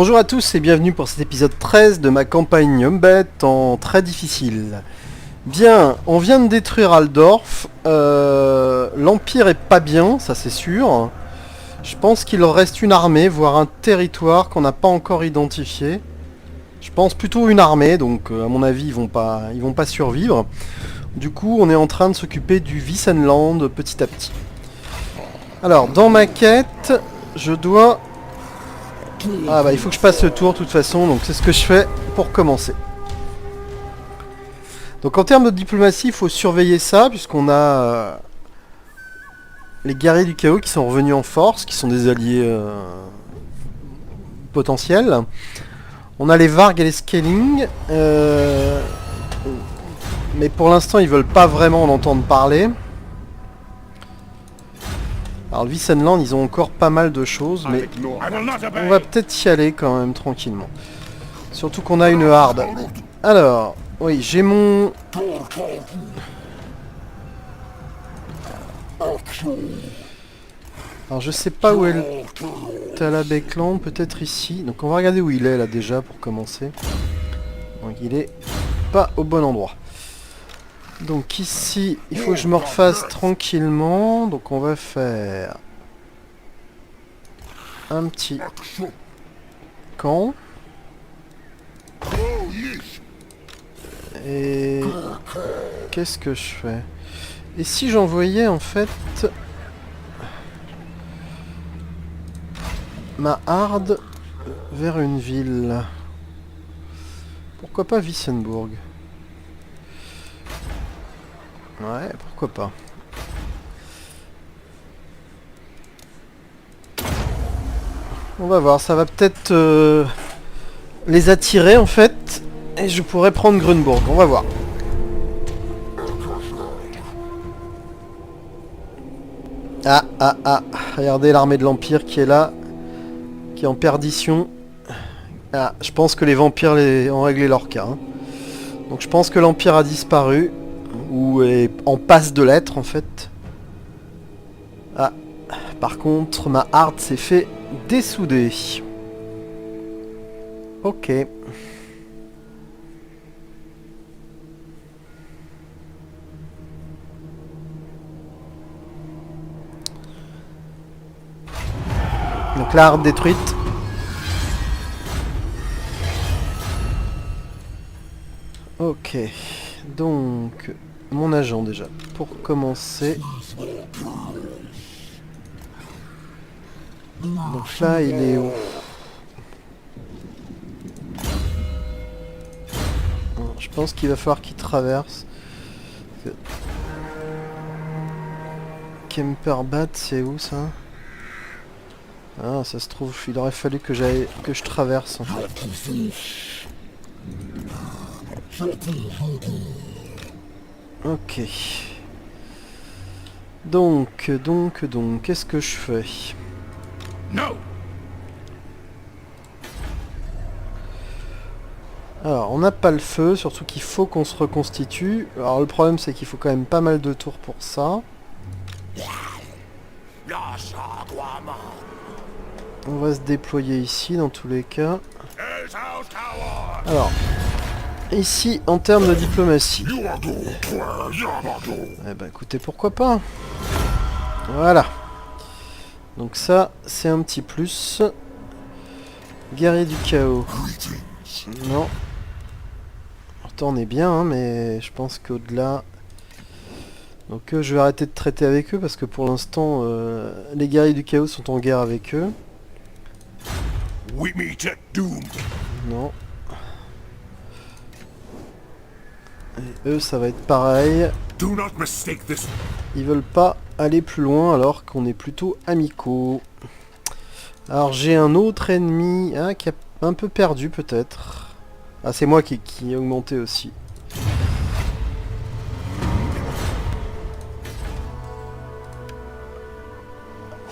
Bonjour à tous et bienvenue pour cet épisode 13 de ma campagne Humbet en très difficile. Bien, on vient de détruire Aldorf, l'Empire est pas bien, ça c'est sûr. Je pense qu'il leur reste une armée, voire un territoire qu'on n'a pas encore identifié. Je pense plutôt une armée, donc à mon avis ils vont pas survivre. Du coup on est en train de s'occuper du Wissenland petit à petit. Alors dans ma quête, je dois... Ah bah il faut que je passe le tour de toute façon, donc c'est ce que je fais pour commencer. Donc en termes de diplomatie, il faut surveiller ça, puisqu'on a les guerriers du chaos qui sont revenus en force, qui sont des alliés potentiels. On a les Varg et les Scaling, mais pour l'instant ils veulent pas vraiment en entendre parler. Alors le Wissenland, ils ont encore pas mal de choses, mais on va peut-être y aller quand même tranquillement. Surtout qu'on a une harde. Alors, oui, j'ai mon... Alors je sais pas où est le Talabekland, peut-être ici. Donc on va regarder où il est là déjà pour commencer. Donc il est pas au bon endroit. Donc ici, il faut que je me refasse tranquillement. Donc on va faire un petit camp. Et qu'est-ce que je fais? Et si j'envoyais en fait ma harde vers une ville? Pourquoi pas Wissembourg? Ouais, pourquoi pas. On va voir, ça va peut-être les attirer en fait. Et je pourrais prendre Grunbourg, on va voir. Ah, regardez l'armée de l'Empire qui est là, qui est en perdition. Ah, je pense que les vampires ont réglé leur cas. Hein. Donc je pense que l'Empire a disparu, ou est en passe de l'être en fait. Ah, par contre, ma harde s'est fait dessouder. Ok. Donc la harde détruite. Ok. Donc, mon agent déjà. Pour commencer. Donc là, il est où? Je pense qu'il va falloir qu'il traverse. Kemperbad, c'est où ça? Ah, ça se trouve, il aurait fallu que je traverse. En fait. Ok. Donc, qu'est-ce que je fais? Alors, on n'a pas le feu, surtout qu'il faut qu'on se reconstitue. Alors, le problème, c'est qu'il faut quand même pas mal de tours pour ça. On va se déployer ici, dans tous les cas. Alors, ici, en termes de diplomatie... Eh ben, écoutez, pourquoi pas? Voilà. Donc ça, c'est un petit plus. Guerrier du chaos. Non. Pourtant on est bien, hein, mais je pense qu'au-delà... Donc je vais arrêter de traiter avec eux, parce que pour l'instant, les guerriers du chaos sont en guerre avec eux. Non. Et eux, ça va être pareil. Ils veulent pas aller plus loin, alors qu'on est plutôt amicaux. Alors j'ai un autre ennemi qui a un peu perdu peut-être. Ah, c'est moi qui ai augmenté aussi.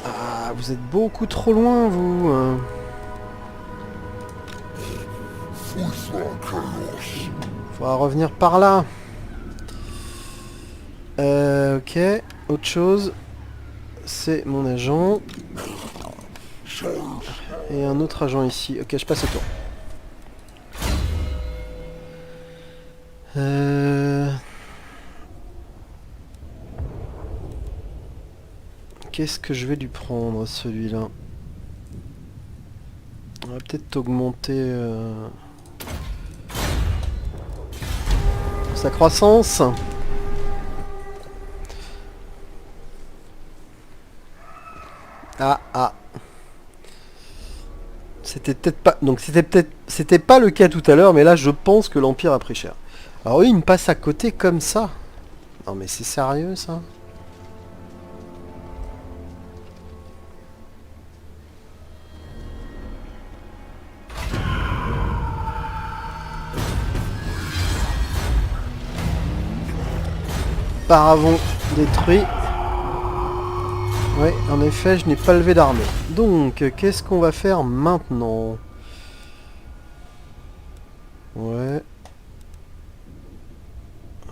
Ah, vous êtes beaucoup trop loin, vous. Faudra revenir par là. Ok, autre chose. C'est mon agent. Et un autre agent ici. Ok, je passe au tour. Qu'est-ce que je vais lui prendre, celui-là? On va peut-être augmenter sa croissance. Ah. C'était peut-être pas... Donc c'était pas le cas tout à l'heure, mais là je pense que l'Empire a pris cher. Alors oui, il me passe à côté comme ça. Non mais c'est sérieux ça? Paravent détruit. Ouais, en effet, je n'ai pas levé d'armée. Donc, qu'est-ce qu'on va faire maintenant? Ouais.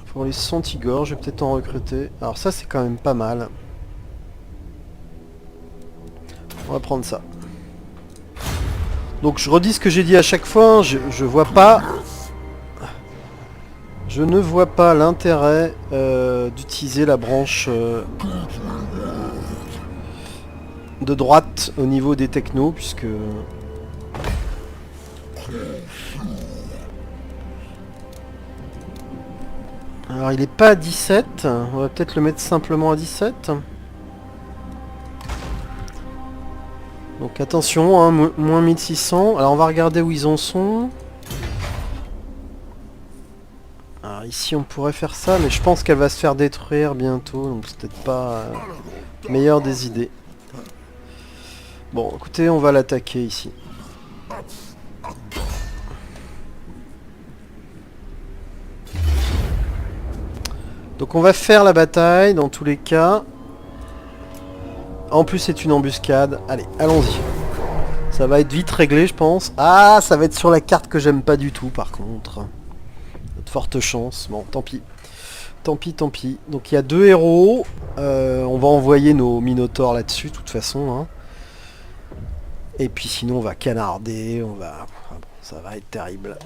Pour les Santigor, je vais peut-être en recruter. Alors ça, c'est quand même pas mal. On va prendre ça. Donc, je redis ce que j'ai dit à chaque fois. Je vois pas... Je ne vois pas l'intérêt d'utiliser la branche de droite au niveau des technos, puisque... Alors il est pas à 17, on va peut-être le mettre simplement à 17. Donc attention, hein, moins 1600. Alors on va regarder où ils en sont. Alors ici on pourrait faire ça, mais je pense qu'elle va se faire détruire bientôt, donc c'est peut-être pas meilleure des idées. Bon écoutez, on va l'attaquer ici. Donc on va faire la bataille dans tous les cas. En plus c'est une embuscade. Allez, allons-y. Ça va être vite réglé je pense. Ah, ça va être sur la carte que j'aime pas du tout par contre. De forte chance. Bon, tant pis. Tant pis. Donc il y a 2 héros. On va envoyer nos minotaures là-dessus de toute façon. Hein. Et puis sinon on va canarder. On va... Ah bon, ça va être terrible.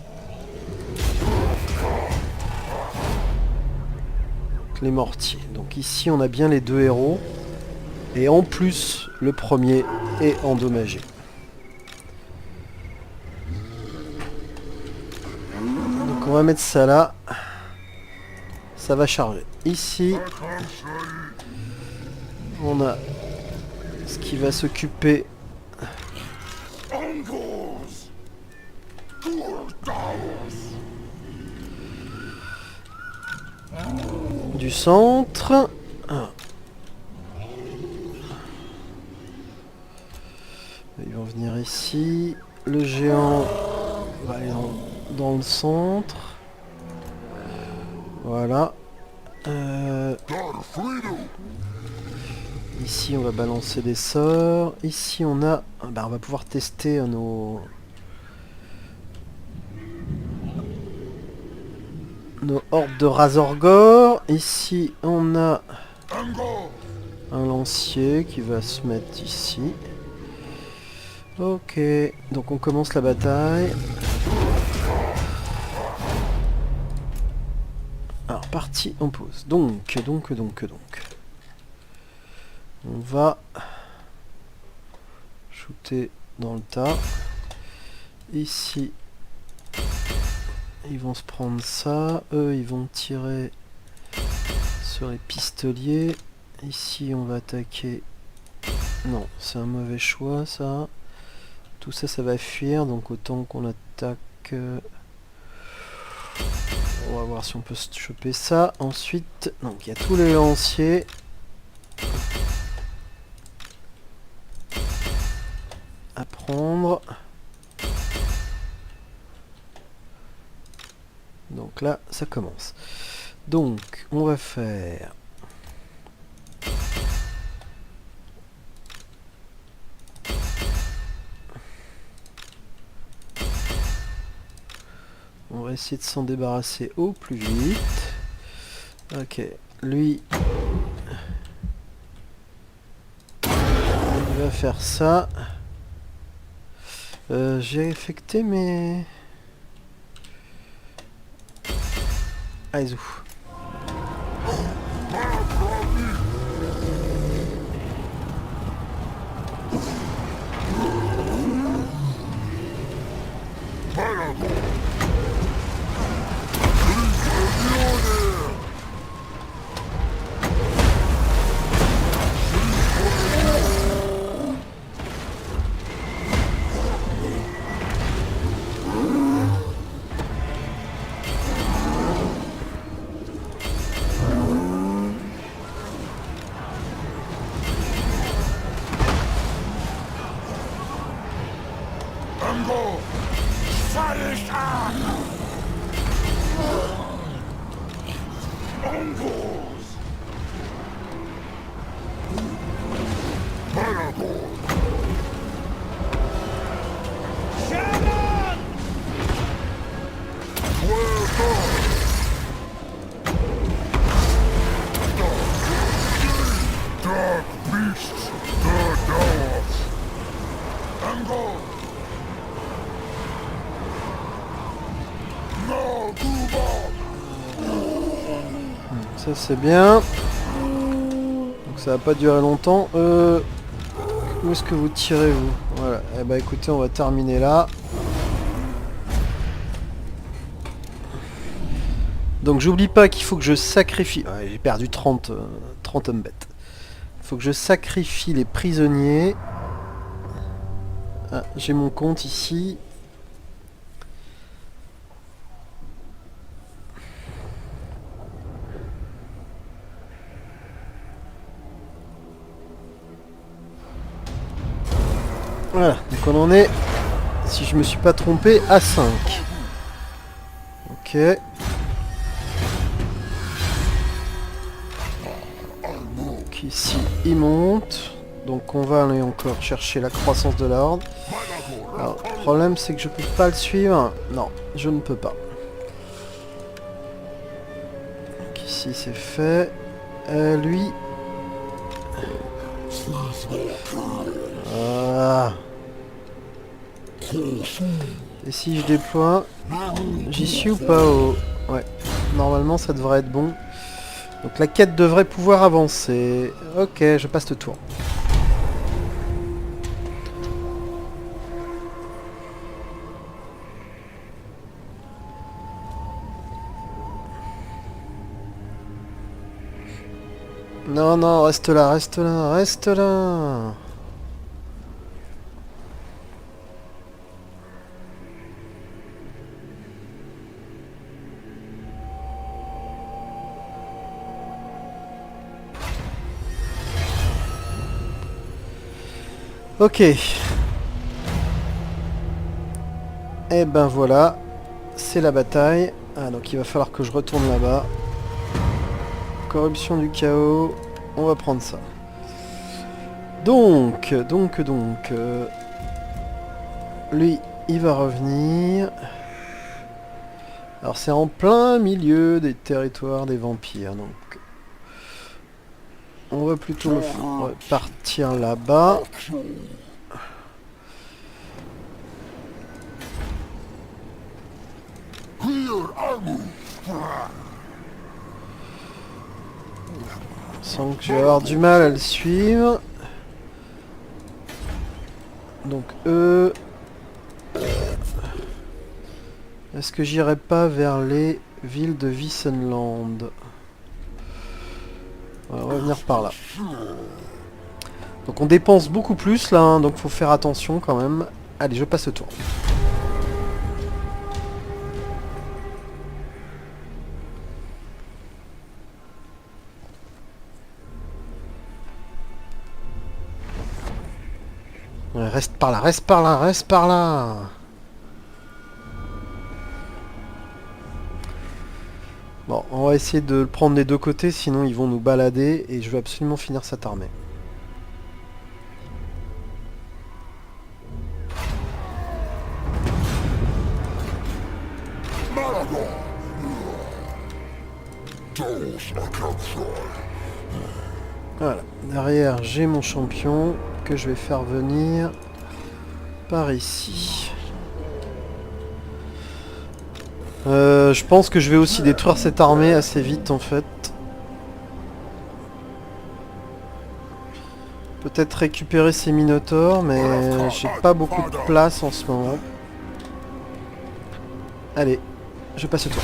Les mortiers. Donc ici on a bien les 2 héros. Et en plus le premier est endommagé. Donc on va mettre ça là. Ça va charger. Ici on a ce qui va s'occuper du centre. Ils vont venir ici. Le géant va aller dans le centre. Voilà. Ici on va balancer des sorts. Ici on a... Bah, on va pouvoir tester nos hordes de Razorgore. Ici on a un lancier qui va se mettre ici. Ok, donc on commence la bataille. Alors partie en pause. Donc. On va shooter dans le tas. Ici, ils vont se prendre ça. Eux, ils vont tirer sur les pistoliers. Ici, on va attaquer... Non, c'est un mauvais choix, ça. Tout ça, ça va fuir, donc autant qu'on attaque... On va voir si on peut se choper ça. Ensuite, donc il y a tous les lanciers. À prendre. Donc là, ça commence. Donc, on va faire... On va essayer de s'en débarrasser au plus vite. Ok, lui... Il va faire ça. J'ai affecté mes... Aizu. Ça c'est bien. Donc ça va pas durer longtemps. Où est-ce que vous tirez vous? Voilà. Eh bah écoutez, on va terminer là. Donc j'oublie pas qu'il faut que je sacrifie... Ouais, j'ai perdu 30 hommes bêtes. Il faut que je sacrifie les prisonniers. Ah, j'ai mon compte ici. Voilà, donc on en est, si je me suis pas trompé, à 5. Ok. Donc ici, il monte. Donc on va aller encore chercher la croissance de l'ordre. Alors, le problème c'est que je peux pas le suivre. Non, je ne peux pas. Donc ici c'est fait. Lui... Ah. Et si je déploie, j'y suis ou pas au... Ouais, normalement ça devrait être bon. Donc la quête devrait pouvoir avancer. Ok, je passe le tour. Non, non, reste là, reste là, reste là. Ok. Et ben voilà. C'est la bataille. Ah, donc il va falloir que je retourne là-bas. Corruption du chaos. On va prendre ça. Donc... lui, il va revenir. Alors c'est en plein milieu des territoires des vampires, donc... On va plutôt partir là-bas. Sans que je vais avoir du mal à le suivre. Donc eux... Est-ce que j'irai pas vers les villes de Wissenland? On va revenir par là. Donc on dépense beaucoup plus là, hein, donc faut faire attention quand même. Allez, je passe le tour. Ouais, reste par là, reste par là, reste par là. Bon, on va essayer de le prendre des deux côtés, sinon ils vont nous balader et je veux absolument finir cette armée. Voilà, derrière j'ai mon champion que je vais faire venir par ici. Je pense que je vais aussi détruire cette armée assez vite en fait. Peut-être récupérer ces minotaures, mais j'ai pas beaucoup de place en ce moment. Allez, je passe le tour.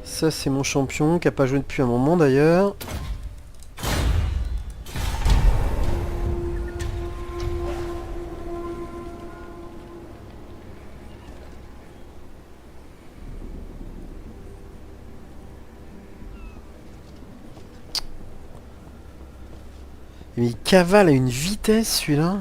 Ça c'est mon champion qui a pas joué depuis un moment d'ailleurs. Mais il cavale à une vitesse celui-là.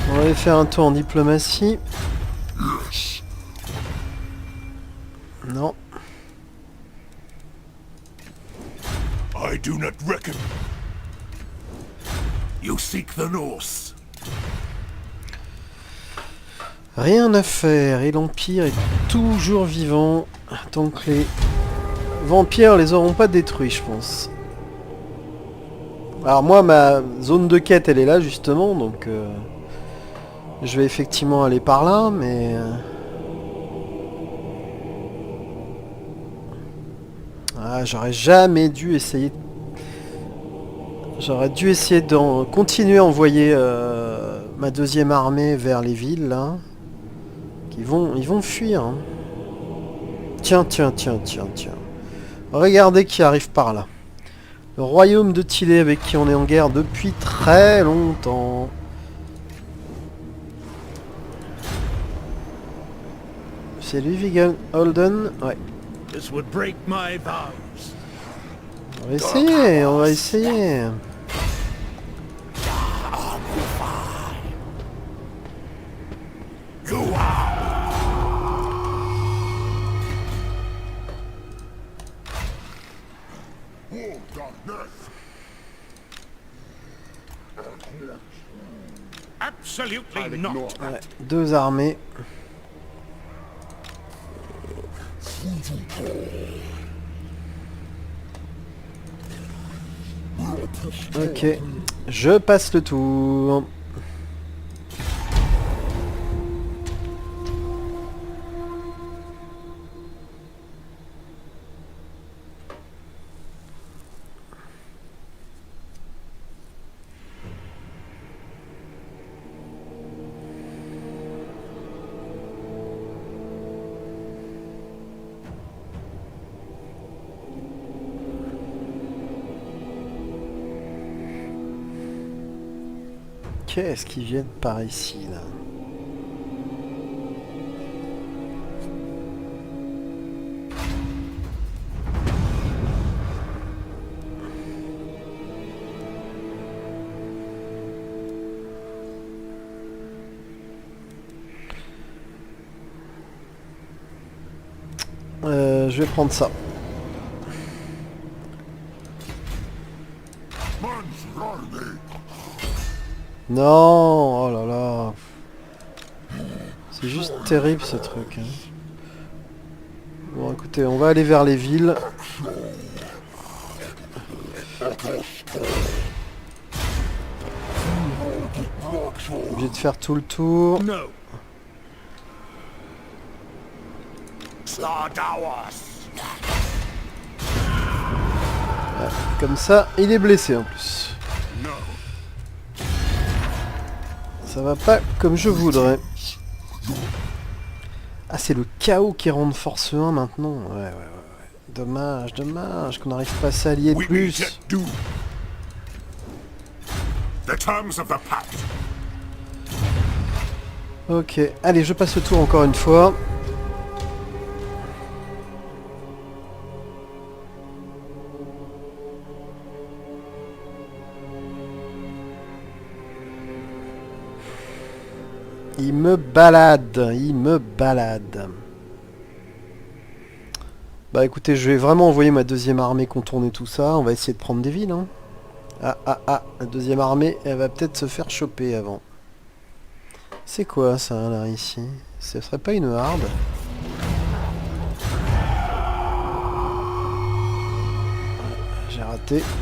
On va aller faire un tour en diplomatie. Non. I do not reckon. You seek the Norse. Rien à faire et l'Empire est toujours vivant tant que les vampires les auront pas détruits, je pense. Alors moi, ma zone de quête, elle est là justement, donc je vais effectivement aller par là, mais j'aurais jamais dû essayer. J'aurais dû essayer de continuer à envoyer ma deuxième armée vers les villes là. Ils vont fuir. Hein. Tiens. Regardez qui arrive par là. Le royaume de Tillé avec qui on est en guerre depuis très longtemps. C'est lui, Vigan Holden? Ouais. On va essayer. Absolutely not. Ouais, deux armées. Ok, je passe le tour. Qu'est-ce qu'ils viennent par ici là? Je vais prendre ça. Non, oh là là. C'est juste terrible ce truc. Hein. Bon écoutez, on va aller vers les villes. Obligé de faire tout le tour. Ouais, comme ça, il est blessé en plus. Ça va pas comme je voudrais. Ah, c'est le chaos qui rentre force 1 maintenant. Ouais. Dommage qu'on n'arrive pas à s'allier plus. Ok, allez, je passe le tour encore une fois. Il me balade, il me balade. Bah écoutez, je vais vraiment envoyer ma deuxième armée contourner tout ça. On va essayer de prendre des villes. Hein. Ah, la deuxième armée, elle va peut-être se faire choper avant. C'est quoi ça, là, ici? Ce serait pas une harde?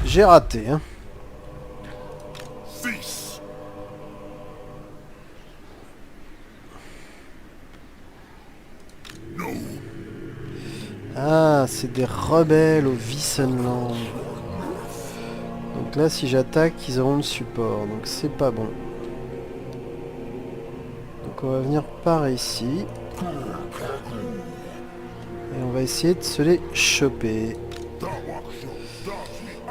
J'ai raté, hein. Cease. No. Ah, c'est des rebelles au Wissenland. Donc là, si j'attaque, ils auront le support. Donc c'est pas bon. Donc on va venir par ici. Et on va essayer de se les choper.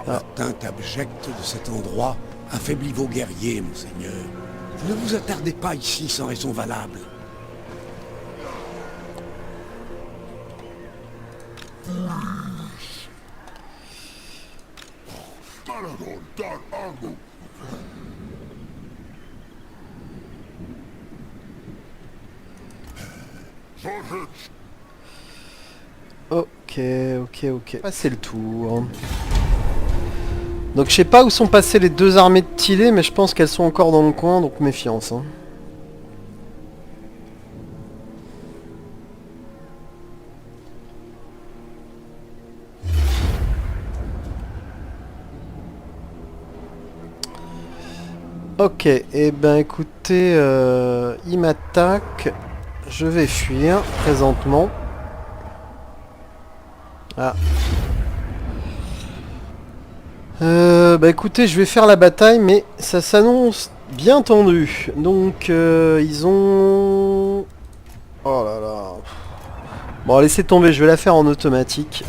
L'atteinte abjecte de cet endroit affaiblit vos guerriers, monseigneur. Ne vous attardez pas ici sans raison valable. Ok. Passer le tour. Donc je sais pas où sont passées les deux armées de Tillet, mais je pense qu'elles sont encore dans le coin, donc méfiance. Hein. Ok, et ben écoutez, il m'attaque. Je vais fuir présentement. Ah. Bah écoutez, je vais faire la bataille, mais ça s'annonce bien tendu. Donc, ils ont... Oh là là. Bon, laissez tomber, je vais la faire en automatique.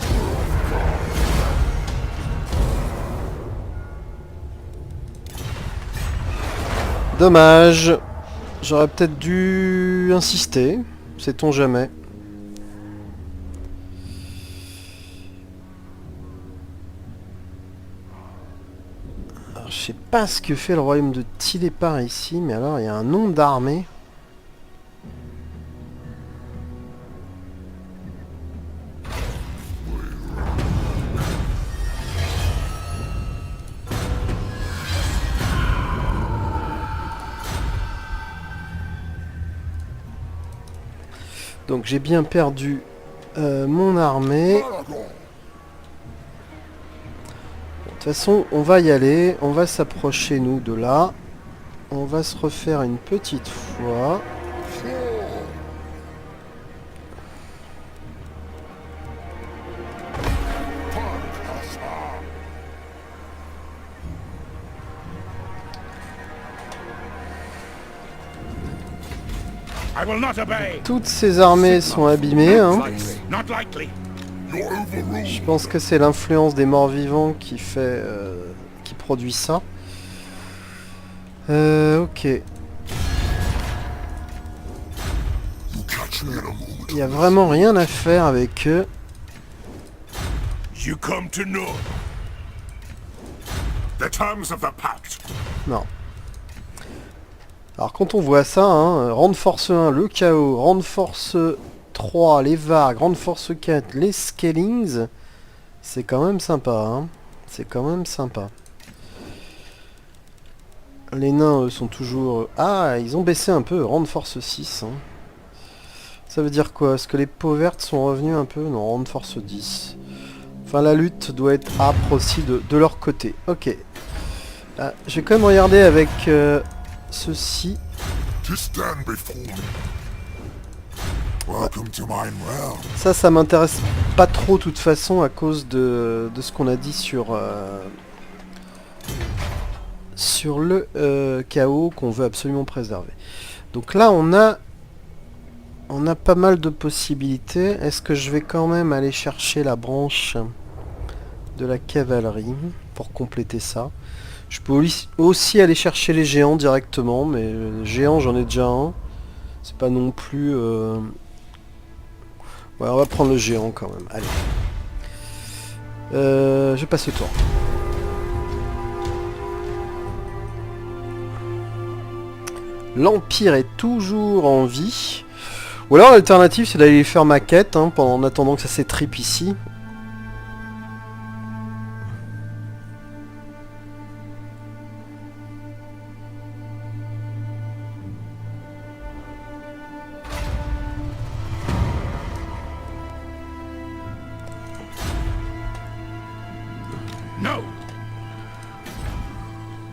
Dommage. J'aurais peut-être dû insister. Sait-on jamais. Alors, je sais pas ce que fait le royaume de Tillet par ici, mais alors il y a un nombre d'armées. Donc j'ai bien perdu mon armée. De toute façon, on va y aller. On va s'approcher, nous, de là. On va se refaire une petite fois. I will not obey. Toutes ces armées sont abîmées. Hein. Not likely. You're overruled. Je pense que c'est l'influence des morts-vivants qui fait... qui produit ça. Ok. You catch me in a moment. Il n'y a vraiment rien à faire avec eux. You come to know the terms of the pact. Non. Alors quand on voit ça, hein, Rand Force 1, le chaos, Rand Force 3, les Vargs, Rand Force 4, les Scalings, c'est quand même sympa. Hein. C'est quand même sympa. Les nains, eux, sont toujours... Ah, ils ont baissé un peu, Rand Force 6. Hein. Ça veut dire quoi? Est-ce que les peaux vertes sont revenus un peu? Non, Rand Force 10. Enfin, la lutte doit être âpre aussi de leur côté. Ok. Ah, je vais quand même regarder avec... ceci. To stand before me. Welcome to mine realm. Ça m'intéresse pas trop de toute façon à cause de ce qu'on a dit sur le chaos qu'on veut absolument préserver. Donc là on a pas mal de possibilités. Est-ce que je vais quand même aller chercher la branche de la cavalerie pour compléter ça? Je peux aussi aller chercher les géants directement, mais géants j'en ai déjà un. C'est pas non plus... Ouais, on va prendre le géant quand même. Allez. Je passe le tour. L'Empire est toujours en vie. Ou alors l'alternative c'est d'aller faire ma quête hein, en attendant que ça s'étripe ici.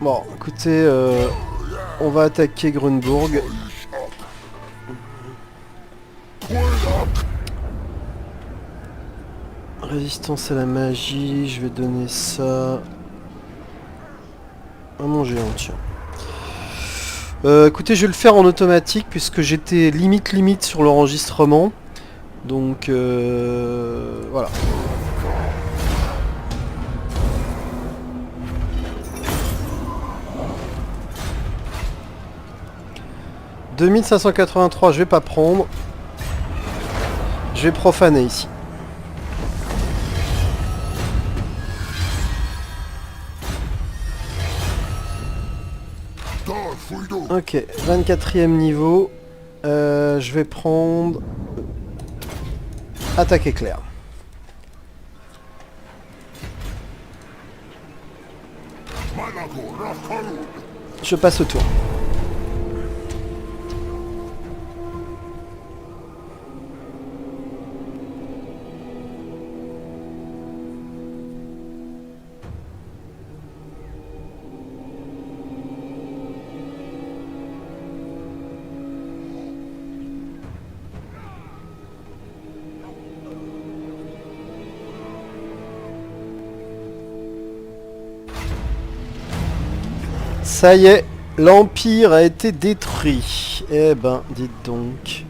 Bon, écoutez, on va attaquer Grunburg. Résistance à la magie, je vais donner ça à mon géant, tiens. Écoutez, je vais le faire en automatique puisque j'étais limite sur l'enregistrement. Donc, voilà. « 2583, je vais pas prendre. Je vais profaner ici. Ok, 24e niveau. Je vais prendre... Attaque éclair. Je passe au tour. Ça y est, l'Empire a été détruit. Eh ben, dites donc.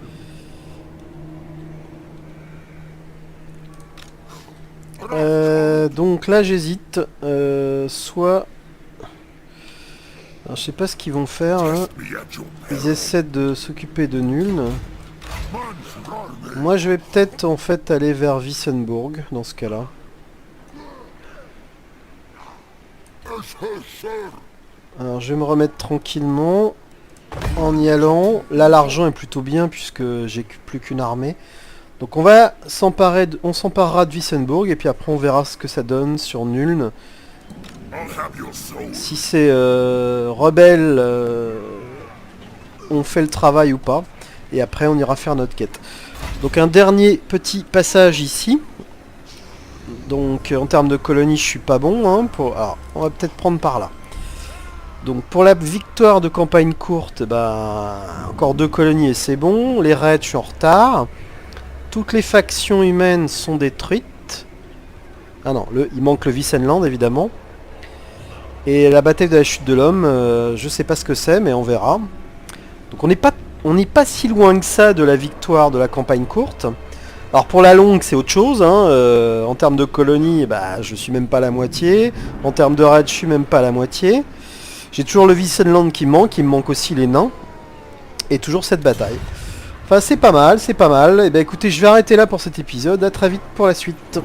Donc là, j'hésite. Soit... Alors, je sais pas ce qu'ils vont faire. Hein. Ils essaient de s'occuper de Nuln. Moi, je vais peut-être en fait aller vers Wissembourg dans ce cas-là. Alors je vais me remettre tranquillement en y allant. Là l'argent est plutôt bien puisque j'ai plus qu'une armée. Donc on va s'emparer, on s'emparera de Wissembourg et puis après on verra ce que ça donne sur Nuln. Si ces rebelles ont fait le travail ou pas. Et après on ira faire notre quête. Donc un dernier petit passage ici. Donc en termes de colonie je suis pas bon. Hein, alors on va peut-être prendre par là. Donc pour la victoire de campagne courte, bah, encore 2 colonies et c'est bon. Les raids, je suis en retard. Toutes les factions humaines sont détruites. Ah non, il manque le Wissenland évidemment. Et la bataille de la chute de l'homme, je sais pas ce que c'est, mais on verra. Donc on n'est pas si loin que ça de la victoire de la campagne courte. Alors pour la longue c'est autre chose, hein. En termes de colonies, bah, je suis même pas à la moitié. En termes de raids, je suis même pas à la moitié. J'ai toujours le Wissenland qui me manque aussi les nains. Et toujours cette bataille. Enfin c'est pas mal, c'est pas mal. Et ben écoutez, je vais arrêter là pour cet épisode. À très vite pour la suite.